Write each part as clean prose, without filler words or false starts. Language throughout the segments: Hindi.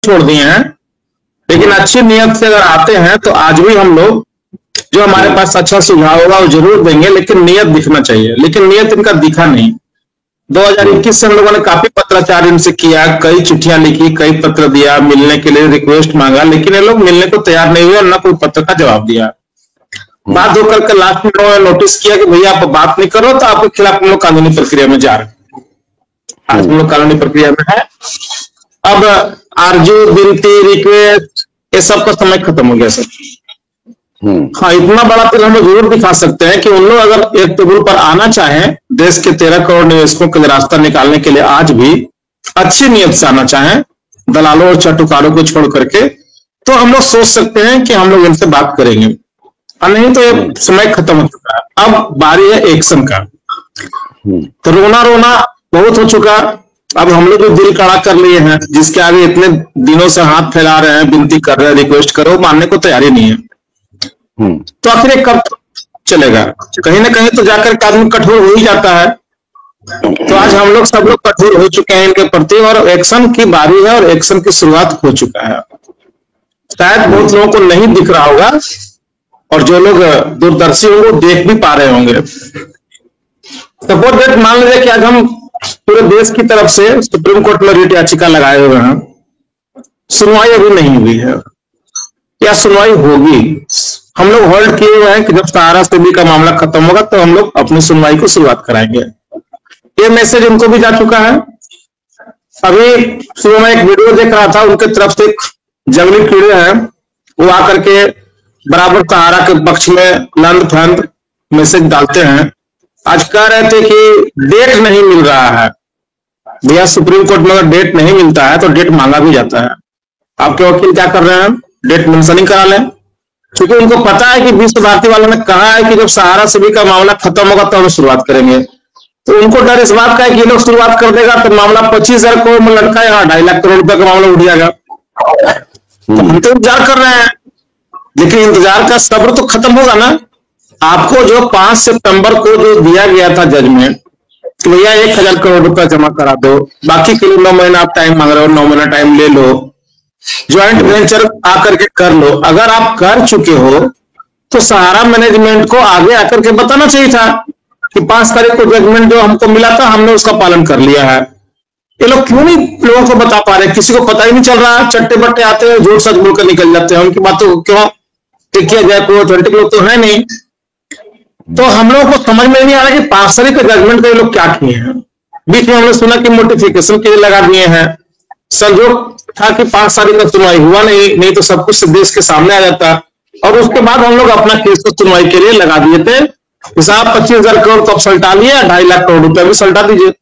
छोड़ दिए हैं, लेकिन अच्छी नियत से अगर आते हैं तो आज भी हम लोग जो हमारे पास अच्छा सुझाव होगा वो जरूर देंगे, लेकिन नियत दिखना चाहिए। लेकिन नियत इनका दिखा नहीं। 2021 से हम लोगों ने काफी पत्राचार इनसे किया, कई चिट्ठियां लिखी, कई पत्र दिया, मिलने के लिए रिक्वेस्ट मांगा, लेकिन ये लोग मिलने को तैयार नहीं हुए और न कोई पत्र का जवाब दिया। बात होकर के लास्ट में उन्होंने नोटिस किया कि भैया आप बात नहीं करो तो आपके खिलाफ हम लोग कानूनी प्रक्रिया में जा रहे हैं। आज हम लोग कानूनी प्रक्रिया में है। अब आरजू, विनती, रिक्वेस्ट, ये सब का समय खत्म हो गया सर। हाँ, इतना बड़ा तो हम लोग जरूर दिखा सकते हैं कि उन लोग अगर एक टेबल पर आना चाहें, देश के 13 करोड़ निवेशकों के लिए रास्ता निकालने के लिए आज भी अच्छी नियत से आना चाहें, दलालों और चटुकारों को छोड़ करके, तो हम लोग सोच सकते हैं कि हम लोग इनसे बात करेंगे, और नहीं तो ये समय खत्म हो चुका है। अब बारी है एक्शन का। तो रोना रोना बहुत हो चुका। अब हम लोग जो दिल कड़ा कर लिए हैं, जिसके आगे इतने दिनों से हाथ फैला रहे हैं, विनती कर रहे हैं, रिक्वेस्ट करो, मानने को तैयारी नहीं है। तो आखिर कब चलेगा? कहीं ना कहीं तो जाकर के आदमी कठोर हो ही जाता है। तो आज हम लोग सब लोग कठोर हो चुके हैं इनके प्रति, और एक्शन की बारी है और एक्शन की शुरुआत हो चुका है। शायद बहुत लोगों को नहीं दिख रहा होगा, और जो लोग दूरदर्शी होंगे देख भी पा रहे होंगे। सपोज दैट, मान लीजिए कि आज हम पूरे देश की तरफ से सुप्रीम कोर्ट में रिट याचिका लगाए हुए हैं, सुनवाई अभी नहीं हुई है, या सुनवाई होगी। हम लोग होल्ड किए हुए हैं कि जब सहारा सेबी का मामला खत्म होगा तो हम लोग अपनी सुनवाई को शुरुआत कराएंगे। ये मैसेज उनको भी जा चुका है। अभी सुबह में एक वीडियो देख रहा था, उनके तरफ से जंगली कीड़े हैं, वो आकर के बराबर सहारा के पक्ष में लंद फंद मैसेज डालते हैं। आज कह रहे थे कि डेट नहीं मिल रहा है। भैया, सुप्रीम कोर्ट में अगर डेट नहीं मिलता है तो डेट मांगा भी जाता है। आपके वकील क्या कर रहे हैं? डेट मेंशनिंग करा लें, क्योंकि उनको पता है कि विश्व भारती वालों ने कहा है कि जब सहारा सेबी का मामला खत्म होगा तो हम शुरुआत करेंगे। तो उनको डर इस बात का है कि ये लोग शुरुआत कर देगा तो मामला 25,000 करोड़ में लटका, यहाँ 2.5 लाख करोड़ रुपए का मामला उठ जाएगा। तो हम तो इंतजार कर रहे हैं, लेकिन इंतजार का सब्र तो खत्म होगा ना। आपको जो 5 सितंबर को जो दिया गया था जजमेंट, तो भैया 1,000 करोड़ रुपया जमा करा दो, बाकी के लिए 9 महीना आप टाइम मांग रहे हो, 9 महीना टाइम ले लो, ज्वाइंट वेंचर आकर के कर लो। अगर आप कर चुके हो तो सहारा मैनेजमेंट को आगे आकर के बताना चाहिए था कि 5 तारीख को जजमेंट जो हमको मिला था हमने उसका पालन कर लिया है। ये लोग क्यों नहीं लोगों को बता पा रहे? किसी को पता ही नहीं चल रहा है। चट्टे बट्टे आते हैं, झूठ सच बोलकर निकल जाते हैं। उनकी बातों को क्यों टिक किया जाए? कोई ऑथेंटिक लोग तो है नहीं। तो हम लोगों को समझ में नहीं आ रहा कि 5 तारीख के जजमेंट को ये लोग क्या किए हैं। बीच में हमने सुना कि नोटिफिकेशन के लिए लगा दिए हैं। संजोग था कि 5 तारीख का सुनवाई हुआ नहीं तो सब कुछ देश के सामने आ जाता, और उसके बाद हम लोग अपना केस को सुनवाई के लिए लगा दिए थे। हिसाब 25,000 करोड़ तो अब सल्टा लिए, 2.5 लाख करोड़ रुपए भी सल्टा दीजिए।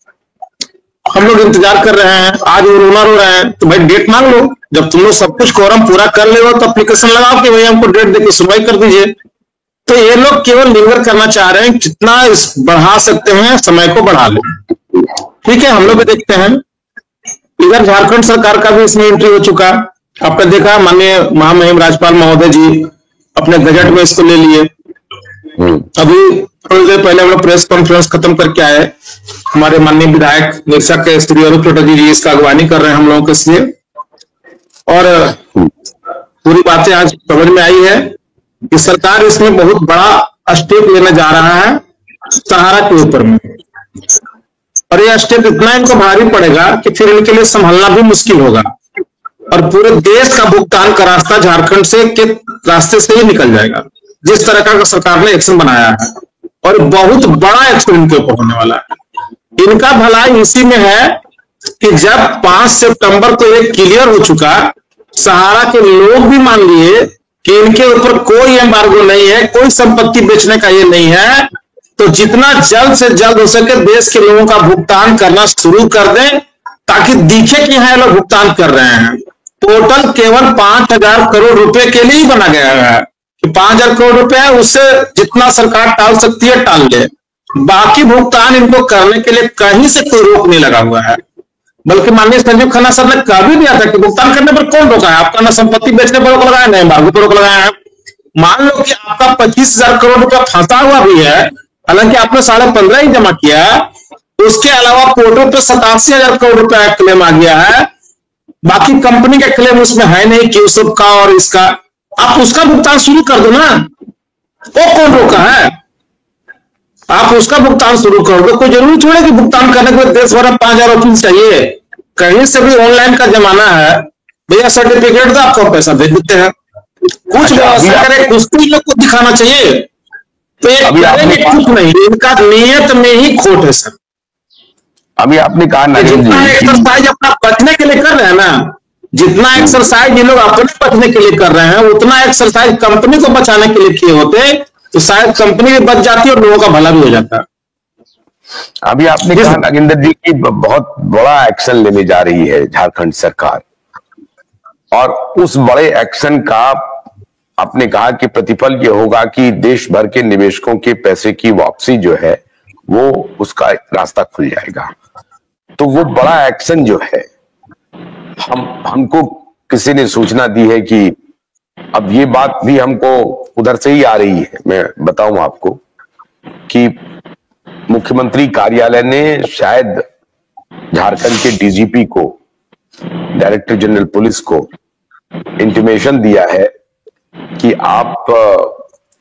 हम लोग इंतजार कर रहे हैं, आज वो रोना रो रहे हैं। तो भाई डेट मांग लो। जब तुम लोग सब कुछ कोरम पूरा कर ले तो एप्लीकेशन लगाओ कि भाई हमको डेट देकर सुनवाई कर दीजिए। तो ये लोग केवल लिंगर करना चाह रहे हैं, जितना बढ़ा सकते हैं समय को बढ़ा ले। ठीक है, हम लोग भी देखते हैं। इधर झारखंड सरकार का भी इसमें एंट्री हो चुका। आपने देखा माननीय महामहिम राज्यपाल महोदय जी अपने बजट में इसको ले लिए। अभी थोड़ी देर पहले हम लोग प्रेस कॉन्फ्रेंस खत्म करके आए। हमारे माननीय विधायक निरीक्षक के श्री अरूप चटर्जी जी इसका अगवानी कर रहे हैं हम लोगों के लिए, और पूरी बातें आज समझ में आई है कि सरकार इसमें बहुत बड़ा स्टेप लेने जा रहा है सहारा के ऊपर में, और यह स्टेप इतना इनको भारी पड़ेगा कि फिर इनके लिए संभालना भी मुश्किल होगा, और पूरे देश का भुगतान का रास्ता झारखंड से के रास्ते से ही निकल जाएगा, जिस तरह का सरकार ने एक्शन बनाया है। और बहुत बड़ा एक्शन इनके ऊपर होने वाला है। इनका भलाई इसी में है कि जब 5 सितंबर को एक क्लियर हो चुका, सहारा के लोग भी मान लिए कि इनके ऊपर कोई एम्बार्गो नहीं है, कोई संपत्ति बेचने का ये नहीं है, तो जितना जल्द से जल्द हो सके देश के लोगों का भुगतान करना शुरू कर दें, ताकि दिखे कि हाँ लोग भुगतान कर रहे हैं। टोटल केवल 5,000 करोड़ रुपए के लिए ही बना गया है कि 5,000 करोड़ रुपए है, उससे जितना सरकार टाल सकती है टाल ले, बाकी भुगतान इनको करने के लिए कहीं से कोई रोक नहीं लगा हुआ है। बल्कि माननीय संजीव खन्ना सर ने कहा भी दिया था कि भुगतान करने पर कौन रोका है? आपका ना संपत्ति बेचने पर रोक लगाया, ना एम्बार्गो पर रोक लगाया है। मान लो कि आपका 25,000 करोड़ रुपया फंसा हुआ भी है, हालांकि आपने 15.5 ही जमा किया, उसके अलावा पोर्टल पे 87,000 करोड़ रुपया क्लेम आ गया है। बाकी कंपनी का क्लेम उसमें है नहीं कि उसका और इसका, आप उसका भुगतान शुरू कर दो ना, वो कौन रोका है? आप उसका भुगतान शुरू कर दो, कोई जरूरी थोड़ा कि भुगतान करने के लिए देश भर में 5,000 वकील चाहिए। कहीं से भी ऑनलाइन का जमाना है, भैया सर्टिफिकेट दो, आपको पैसा दे देते हैं। कुछ व्यवस्था करे, कुछ तो लोग को दिखाना चाहिए। तो ये करेंगे कुछ नहीं, इनका नियत में ही खोट है सर। अभी आपने कहा जितना एक्सरसाइज अपना बचने के लिए कर रहे हैं ना, जितना एक्सरसाइज ये लोग अपने बचने के लिए कर रहे हैं, उतना एक्सरसाइज कंपनी को बचाने के लिए किए होते तो शायद कंपनी भी बच जाती और लोगों का भला भी हो जाता। अभी आपने कहा नागेंद्र जी की बहुत बड़ा एक्शन लेने जा रही है झारखंड सरकार, और उस बड़े एक्शन का आपने कहा कि प्रतिफल ये होगा कि देश भर के निवेशकों के पैसे की वापसी जो है वो उसका रास्ता खुल जाएगा। तो वो बड़ा एक्शन जो है, हमको किसी ने सूचना दी है कि अब ये बात भी हमको उधर से ही आ रही है। मैं बताऊं आपको कि मुख्यमंत्री कार्यालय ने शायद झारखंड के डीजीपी को, डायरेक्टर जनरल पुलिस को इंटीमेशन दिया है कि आप,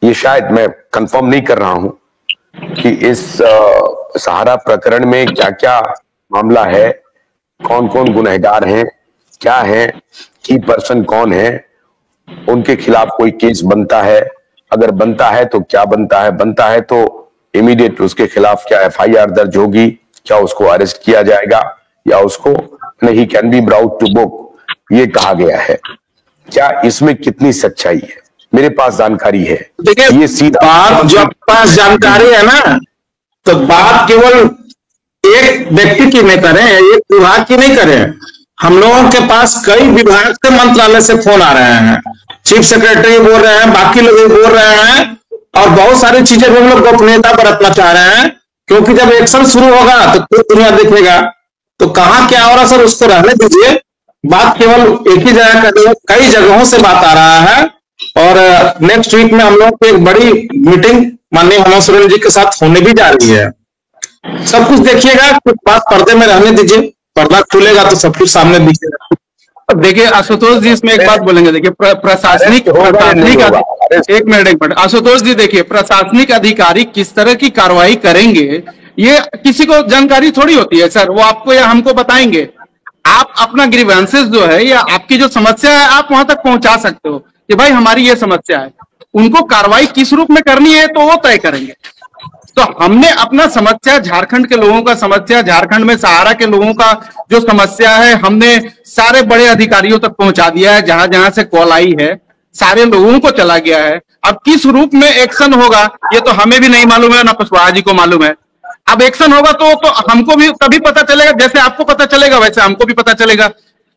ये शायद मैं कंफर्म नहीं कर रहा हूं कि इस सहारा प्रकरण में क्या क्या मामला है, कौन कौन गुनहगार हैं, क्या है, की पर्सन कौन है, उनके खिलाफ कोई केस बनता है, अगर बनता है तो क्या बनता है तो इमीडिएट उसके खिलाफ क्या एफआईआर दर्ज होगी, क्या उसको अरेस्ट किया जाएगा या उसको नहीं, can be brought to book, ये कहा गया है। क्या इसमें कितनी सच्चाई है? मेरे पास जानकारी है। देखिए, ये सीधा बात जो आपके पास जानकारी है ना, तो बात केवल एक व्यक्ति की नहीं करें, एक विभाग की नहीं करें। हम लोगों के पास कई विभाग से, मंत्रालय से फोन आ रहे हैं, चीफ सेक्रेटरी बोल रहे हैं, बाकी लोग भी बोल रहे हैं, और बहुत सारी चीजें भी हम लोग गोपनीयता बरतना चाह रहे हैं, क्योंकि जब एक्शन शुरू होगा तो पूरी दुनिया देखेगा। तो कहां क्या हो रहा सर, उसको रहने दीजिए। बात केवल एक ही जगह कर, कई जगहों से बात आ रहा है, और नेक्स्ट वीक में हम लोग की एक बड़ी मीटिंग माननीय हेमंत सोरेन जी के साथ होने भी जा रही है। सब कुछ देखिएगा, कुछ बात पर्दे में रहने दीजिए, पर्दा खुलेगा तो सब कुछ सामने दिखेगा। देखिए आशुतोष जी, इसमें एक बात बोलेंगे। देखिए प्रशासनिक एक मिनट आशुतोष जी, देखिए प्रशासनिक अधिकारी किस तरह की कार्रवाई करेंगे ये किसी को जानकारी थोड़ी होती है सर, वो आपको या हमको बताएंगे। आप अपना ग्रीवेंसेस जो है या आपकी जो समस्या है आप वहां तक पहुंचा सकते हो कि भाई हमारी ये समस्या है, उनको कार्रवाई किस रूप में करनी है तो वो तय करेंगे। तो हमने अपना समस्या, झारखंड के लोगों का समस्या, झारखंड में सहारा के लोगों का जो समस्या है, हमने सारे बड़े अधिकारियों तक पहुंचा दिया है। जहां जहां से कॉल आई है सारे लोगों को चला गया है। अब किस रूप में एक्शन होगा ये तो हमें भी नहीं मालूम है, ना कुशवाहा जी को मालूम है। अब एक्शन होगा तो हमको भी तभी पता चलेगा, जैसे आपको पता चलेगा वैसे हमको भी पता चलेगा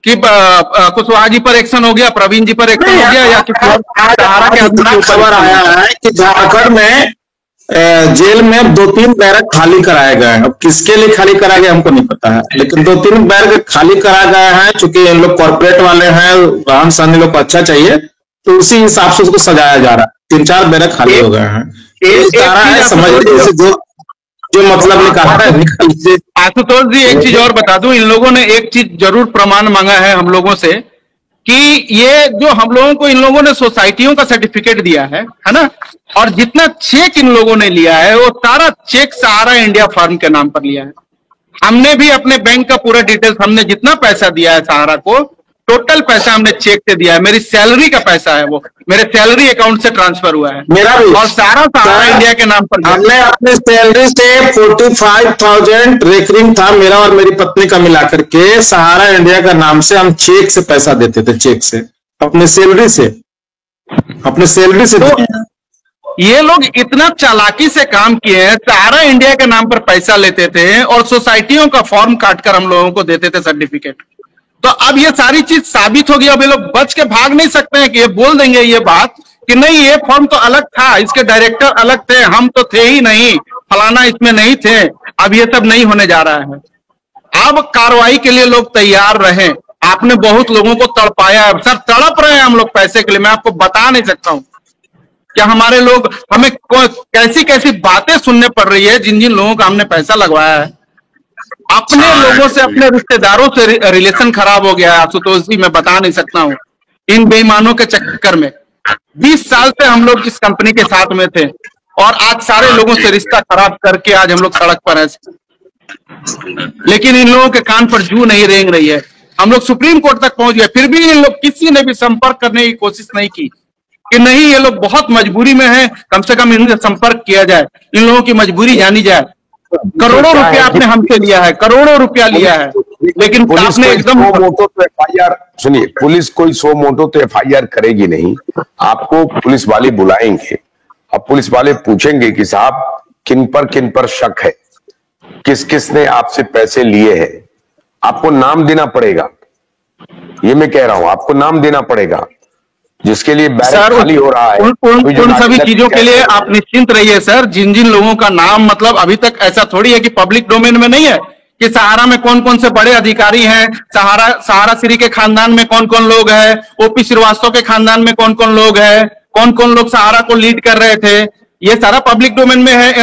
कि कुशवाहा जी पर एक्शन हो गया, प्रवीण जी पर एक्शन हो गया, या किसी और सहारा के खबर आया है कि झारखंड में जेल में 2-3 बैरक खाली कराए गए हैं। अब किसके लिए खाली कराए गए हमको नहीं पता है, लेकिन 2-3 बैरक खाली कराए गए हैं। चूंकि इन लोग कॉर्पोरेट वाले हैं, रहन सहन लोग को अच्छा चाहिए, तो उसी हिसाब से उसको सजाया जा रहा है। 3-4 बैरक खाली हो गए हैं। समझ लीजिए जो मतलब निकाला है निकाल लीजिए। आशुतोष जी, एक चीज और बता दूं, इन लोगों ने एक चीज जरूर प्रमाण मांगा है हम लोगों से कि ये जो हम लोगों को इन लोगों ने सोसाइटियों का सर्टिफिकेट दिया है ना, और जितना चेक इन लोगों ने लिया है वो सारा चेक सहारा इंडिया फर्म के नाम पर लिया है। हमने भी अपने बैंक का पूरा डिटेल्स, हमने जितना पैसा दिया है सहारा को, टोटल पैसा हमने चेक से दिया है। मेरी सैलरी का पैसा है, वो मेरे सैलरी अकाउंट से ट्रांसफर हुआ है, मेरा भी, और सारा सहारा इंडिया के नाम पर। हमने अपनी सैलरी से 45,000 रेकरिंग था मेरा और मेरी पत्नी का मिलाकर के, सहारा इंडिया का नाम से हम चेक से पैसा देते थे, चेक से, अपने सैलरी से तो ये लोग इतना चालाकी से काम किए हैं, सहारा इंडिया के नाम पर पैसा लेते थे और सोसाइटियों का फॉर्म काटकर हम लोगों को देते थे सर्टिफिकेट। तो अब ये सारी चीज साबित होगी। अब ये लोग बच के भाग नहीं सकते हैं कि ये बोल देंगे ये बात कि नहीं ये फॉर्म तो अलग था, इसके डायरेक्टर अलग थे, हम तो थे ही नहीं, फलाना इसमें नहीं थे। अब ये सब नहीं होने जा रहा है। अब कार्रवाई के लिए लोग तैयार रहें। आपने बहुत लोगों को तड़पाया सर, तड़प रहे हैं हम लोग पैसे के लिए, मैं आपको बता नहीं सकता हूं क्या हमारे लोग, हमें कैसी कैसी बातें सुनने पड़ रही है जिन जिन लोगों का हमने पैसा लगवाया है। अपने लोगों से, अपने रिश्तेदारों से रिलेशन खराब हो गया है आशुतोष जी, मैं बता नहीं सकता हूं। इन बेईमानों के चक्कर में 20 साल से हम लोग इस कंपनी के साथ में थे और आज सारे लोगों से रिश्ता खराब करके आज हम लोग सड़क पर हैं। लेकिन इन लोगों के कान पर जू नहीं रेंग रही है। हम लोग सुप्रीम कोर्ट तक पहुंच गए, फिर भी इन लोग किसी ने भी संपर्क करने की कोशिश नहीं की कि नहीं ये लोग बहुत मजबूरी में हैं, कम से कम इनसे संपर्क किया जाए, इन लोगों की मजबूरी जानी जाए। करोड़ों रुपया आपने हमसे लिया है, करोड़ों रुपया लिया है, लेकिन आपने एकदम मोटो तो एफआईआर, सुनिए, पुलिस कोई सो मोटो तो एफआईआर करेगी नहीं। आपको पुलिस वाले बुलाएंगे, अब पुलिस वाले पूछेंगे कि साहब किन पर शक है, किस किस ने आपसे पैसे लिए हैं, आपको नाम देना पड़ेगा। ये मैं कह रहा हूं, आपको नाम देना पड़ेगा, जिसके लिए बैरक खाली हो रहा है। उन सभी चीजों के लिए आप निश्चिंत रहिए सर। जिन जिन लोगों का नाम, मतलब अभी तक ऐसा थोड़ी है कि पब्लिक डोमेन में नहीं है कि सहारा में कौन कौन से बड़े अधिकारी हैं, सहारा श्री के खानदान में कौन कौन लोग हैं, ओपी श्रीवास्तव के खानदान में कौन कौन लोग हैं, कौन कौन लोग सहारा को लीड कर रहे थे, ये सारा पब्लिक डोमेन में है।